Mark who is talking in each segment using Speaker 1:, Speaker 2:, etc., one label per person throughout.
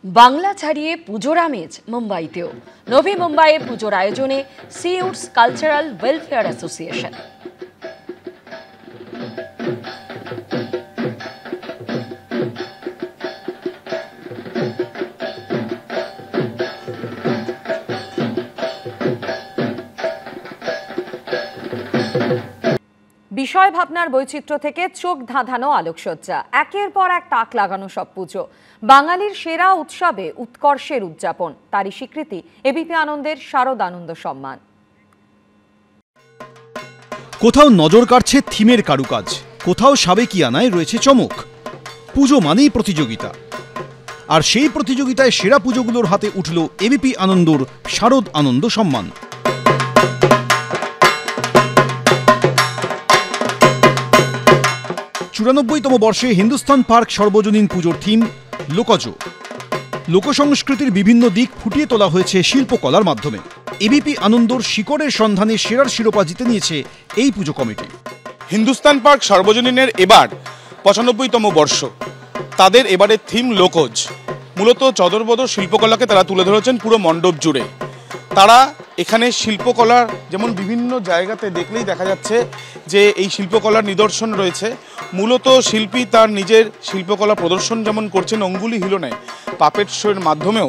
Speaker 1: বাংলা ছাড়িয়ে পুজোর আমেজ মুম্বাইতেও। নভি মুম্বাইয়ে পুজোর আয়োজনে সিউটস কালচারাল ওয়েলফেয়ার অ্যাসোসিয়েশন।
Speaker 2: বিষয় ভাবনার বৈচিত্র্য থেকে চোখ ধাঁধানো আলোকসজ্জা, একের পর এক তাক লাগানো সব পুজো, বাঙালির সেরা উৎসবে উৎকর্ষের উদযাপন, তারই স্বীকৃতি এবিপি আনন্দের শারদ আনন্দ সম্মান।
Speaker 3: কোথাও নজর কাড়ছে থিমের কারুকাজ, কোথাও সাবেকিয়ানায় রয়েছে চমক। পুজো মানেই প্রতিযোগিতা, আর সেই প্রতিযোগিতায় সেরা পুজোগুলোর হাতে উঠল এবিপি আনন্দর শারদ আনন্দ সম্মান। 94তম বর্ষে হিন্দুস্তান পার্ক সর্বজনীন পুজোর থিম লোকজ। লোকসংস্কৃতির বিভিন্ন দিক ফুটিয়ে তোলা হয়েছে শিল্পকলার মাধ্যমে। এবিপি আনন্দর শিকড়ের সন্ধানে সেরার শিরোপা জিতে নিয়েছে এই পুজো কমিটি।
Speaker 4: হিন্দুস্তান পার্ক সর্বজনীনের এবার 95তম বর্ষ। তাদের এবারের থিম লোকজ। মূলত চদরবদর শিল্পকলাকে তারা তুলে ধরেছেন পুরো মণ্ডপ জুড়ে। তারা এখানে শিল্পকলার যেমন বিভিন্ন জায়গাতে দেখলেই দেখা যাচ্ছে যে এই শিল্পকলার নিদর্শন রয়েছে। মূলত শিল্পী তার নিজের শিল্পকলা প্রদর্শন যেমন করছেন অঙ্গুলি হিলনে, পাপেট শোয়ের মাধ্যমেও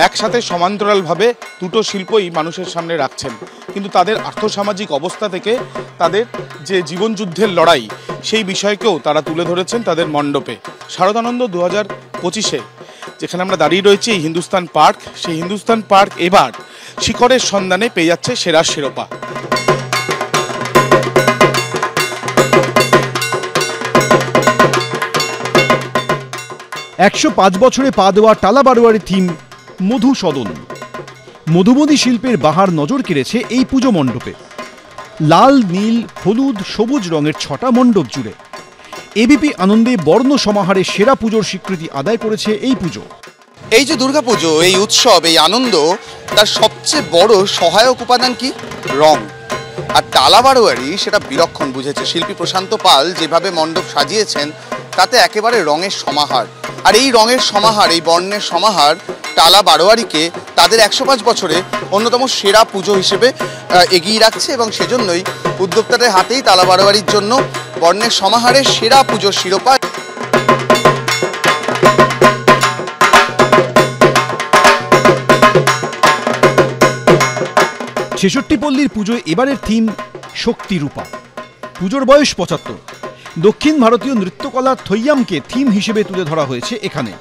Speaker 4: একসাথে সমান্তরালভাবে দুটো শিল্পই মানুষের সামনে রাখছেন। কিন্তু তাদের আর্থসামাজিক অবস্থা থেকে তাদের যে জীবনযুদ্ধের লড়াই, সেই বিষয়কেও তারা তুলে ধরেছেন তাদের মণ্ডপে। শারদানন্দ 2025-এ যেখানে আমরা দাঁড়িয়ে রয়েছি এই হিন্দুস্তান পার্ক, সেই হিন্দুস্তান পার্ক এবার শিকড়ের সন্ধানে পেয়ে যাচ্ছে সেরা শিরোপা।
Speaker 3: একশো 5 বছরে পা দেওয়া টালা বারোয়ারি থিম মধুসদন। মধুমতি শিল্পের বাহার নজর কেড়েছে এই পুজো মণ্ডপে। লাল, নীল, হলুদ, সবুজ রঙের 6টা মণ্ডপ জুড়ে এবিপি আনন্দে বর্ণ সমাহারে সেরা পুজোর স্বীকৃতি আদায় করেছে এই পুজো।
Speaker 5: এই যে দুর্গাপুজো, এই উৎসব, এই আনন্দ, তার সবচেয়ে বড় সহায়ক উপাদান কি? রং। আর টালা বারোয়ারি সেটা বিলক্ষণ বুঝেছে। শিল্পী প্রশান্ত পাল যেভাবে মণ্ডপ সাজিয়েছেন তাতে একেবারে রঙের সমাহার। আর এই রঙের সমাহার, এই বর্ণের সমাহার টালা বারোয়ারিকে তাদের 105 বছরে অন্যতম সেরা পুজো হিসেবে এগিয়ে রাখছে, এবং সেজন্যই উদ্যোক্তাদের হাতেই টালা বারোয়ারির জন্য বর্ণের সমাহারের সেরা পুজোর শিরোপা।
Speaker 3: ছেষট্টি পল্লীর পুজোয় এবারের থিম শক্তি রূপা। পুজোর বয়স 75। দক্ষিণ ভারতীয় নৃত্যকলা থৈয়ামকে থিম হিসেবে তুলে ধরা হয়েছে এখানে।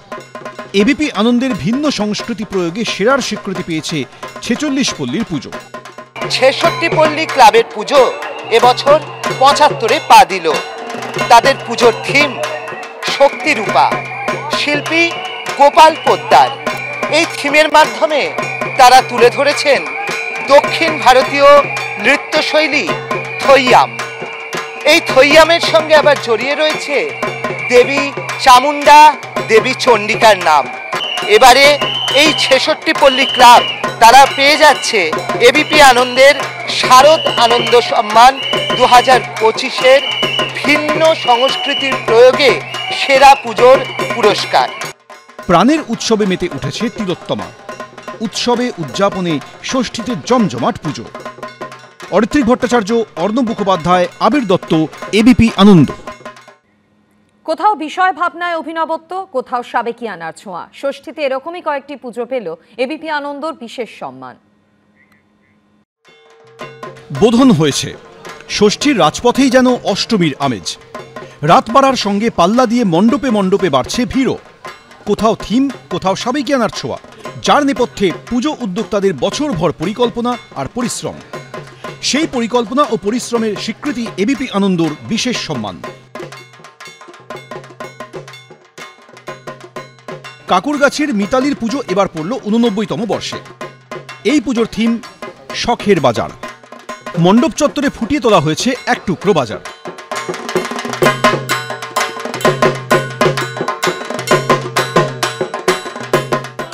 Speaker 3: এবিপি আনন্দের ভিন্ন সংস্কৃতি প্রয়োগে সেরার স্বীকৃতি পেয়েছে 46 পল্লীর পুজো।
Speaker 6: 66 পল্লী ক্লাবের পুজো এবছর 75-এ পা দিল। তাদের পুজোর থিম শক্তি রূপা, শিল্পী গোপাল পোদ্দার। এই থিমের মাধ্যমে তারা তুলে ধরেছেন দক্ষিণ ভারতীয় নৃত্যশৈলী থৈয়াম। এই থৈয়ামের সঙ্গে আবার জড়িয়ে রয়েছে দেবী চামুন্ডা, দেবী চণ্ডিকার নাম। এবারে এই 66 পল্লী ক্লাব তারা পেয়ে যাচ্ছে এবিপি আনন্দের শারদ আনন্দ সম্মান 2025-এর ভিন্ন সংস্কৃতির প্রয়োগে সেরা পুজোর পুরস্কার।
Speaker 3: প্রাণের উৎসবে মেতে উঠেছে তিলোত্তমা। উৎসবে উদযাপনে ষষ্ঠীতে জমজমাট পুজো। অরিত্রিক ভট্টাচার্য, অর্ণব মুখোপাধ্যায়, আবির দত্ত, এবিপি আনন্দ।
Speaker 2: কোথাও বিষয় ভাবনায় অভিনবত্ব, কোথাও সাবেকিয়ানার ছোঁয়া। ষষ্ঠীতে এরকমই কয়েকটি পুজো পেল এবিপি আনন্দর বিশেষ সম্মান।
Speaker 3: বোধন হয়েছে ষষ্ঠীর রাজপথেই যেন অষ্টমীর আমেজ। রাত বাড়ার সঙ্গে পাল্লা দিয়ে মণ্ডপে মণ্ডপে বাড়ছে ভিড়ও। কোথাও থিম, কোথাও সাবেকিয়ানার ছোঁয়া, যার নেপথ্যে পুজো উদ্যোক্তাদের বছরভর পরিকল্পনা আর পরিশ্রম। সেই পরিকল্পনা ও পরিশ্রমের স্বীকৃতি এবিপি আনন্দর বিশেষ সম্মান। কাকুরগাছির মিতালির পুজো এবার পড়ল 89তম বর্ষে। এই পুজোর থিম শখের বাজার। মণ্ডপ চত্বরে ফুটিয়ে তোলা হয়েছে এক টুকরো বাজার।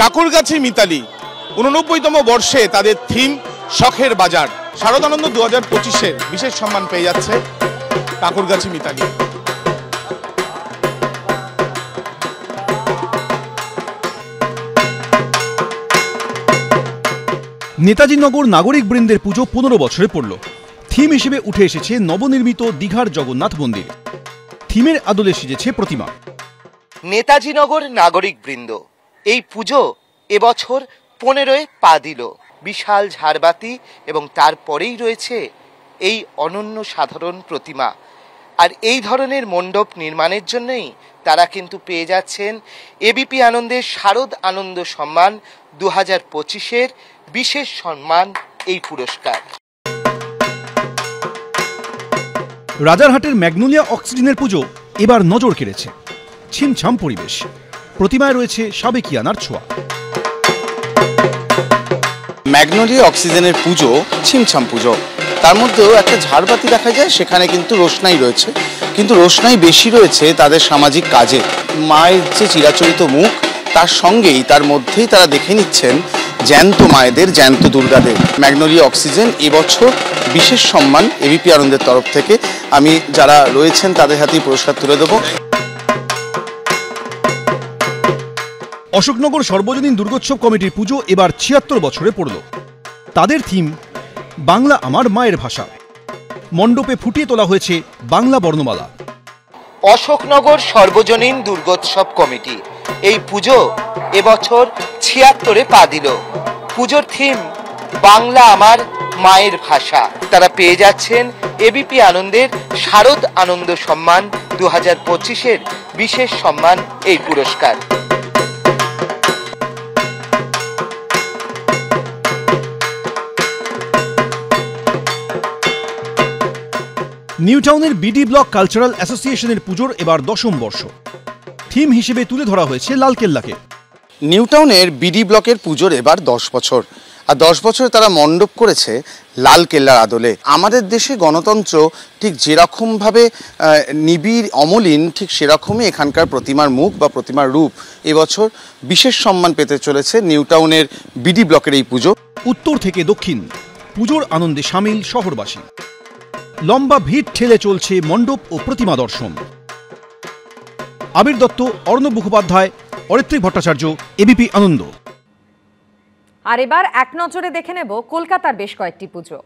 Speaker 4: কাকুরগাছি মিতালি 89তম বর্ষে তাদের থিম শখের বাজার। শারদানন্দ 2025-এর বিশেষ সম্মান পেয়ে যাচ্ছে কাকুরগাছি মিতালি।
Speaker 3: নেতাজি নগর নাগরিক বৃন্দের পুজো 15 বছরে পড়ল। থিম হিসেবে উঠে এসেছে নবনির্মিত দীঘার জগন্নাথ মন্দির। থিমের আদলে সেজেছে প্রতিমা।
Speaker 6: নেতাজি নগর নাগরিক বৃন্দ এই পুজো এবছর 15-এ পা দিল। বিশাল ঝাড়বাতি এবং তারপরেই রয়েছে এই অনন্য সাধারণ প্রতিমা। আর এই ধরনের মণ্ডপ নির্মাণের জন্যই তারা কিন্তু পেয়ে যাচ্ছেন এবিপি আনন্দের শারদ আনন্দ সম্মান 2025-এর বিশেষ সম্মান এই পুরস্কার।
Speaker 3: রাজারহাটের ম্যাগনোলিয়া অক্সিজেনের পুজো এবার নজর কেড়েছে। ছিমছাম পরিবেশ, প্রতিমায় রয়েছে সাবেকিয়ানার ছোঁয়া।
Speaker 5: ম্যাগনোলিয়া অক্সিজেনের পুজো ছিমছাম পুজো, তার মধ্যেও একটা ঝাড়বাতি দেখা যায়, সেখানে কিন্তু রোশনাই রয়েছে, কিন্তু রোশনাই বেশি রয়েছে তাদের সামাজিক কাজে। মায়ের যে চিরাচরিত মুখ, তার সঙ্গেই তার মধ্যেই তারা দেখে নিচ্ছেন জ্যান্ত মায়েদের, জ্যান্ত দুর্গাদের। ম্যাগনোলিয়া অক্সিজেন এবছর বিশেষ সম্মান এবিপি আনন্দের তরফ থেকে। আমি যারা রয়েছেন তাদের হাতেই পুরস্কার তুলে দেবো।
Speaker 3: অশোকনগর সর্বজনীন দুর্গোৎসব কমিটির পুজো এবার 76 বছরে পড়ল। তাদের থিম বাংলা আমার মায়ের ভাষা। মণ্ডপে ফুটিয়ে তোলা হয়েছে বাংলা বর্ণমালা।
Speaker 6: অশোকনগর সর্বজনীন দুর্গোৎসব কমিটি এই পুজো এবছর 76-এ পা দিল। পুজোর থিম বাংলা আমার মায়ের ভাষা। তারা পেয়ে যাচ্ছেন এবিপি আনন্দের শারদ আনন্দ সম্মান 2025-এর বিশেষ সম্মান এই পুরস্কার।
Speaker 3: নিউটাউনের বিডি ব্লক কালচারাল অ্যাসোসিয়েশনের পুজোর এবার 10ম বর্ষ। থিম হিসেবে তুলে ধরা হয়েছে লালকেল্লাকে।
Speaker 5: নিউটাউনের বিডি ব্লকের পুজোর এবার 10 বছর, আর 10 বছর তারা মণ্ডপ করেছে লালকেল্লার আদলে। আমাদের দেশে গণতন্ত্র ঠিক যেরকমভাবে নিবিড় অমলিন, ঠিক সেরকমই এখানকার প্রতিমার মুখ বা প্রতিমার রূপ। এবছর বিশেষ সম্মান পেতে চলেছে নিউটাউনের বিডি ব্লকের এই পুজো।
Speaker 3: উত্তর থেকে দক্ষিণ পুজোর আনন্দে সামিল শহরবাসী। লম্বা ভিড় ঠেলে চলছে মণ্ডপ ও প্রতিমা দর্শন। আবির দত্ত, অর্ণব মুখোপাধ্যায়, অরিত্রিক ভট্টাচার্য, এবিপি আনন্দ।
Speaker 2: আর এবার এক নজরে দেখে নেব কলকাতার বেশ কয়েকটি পুজো।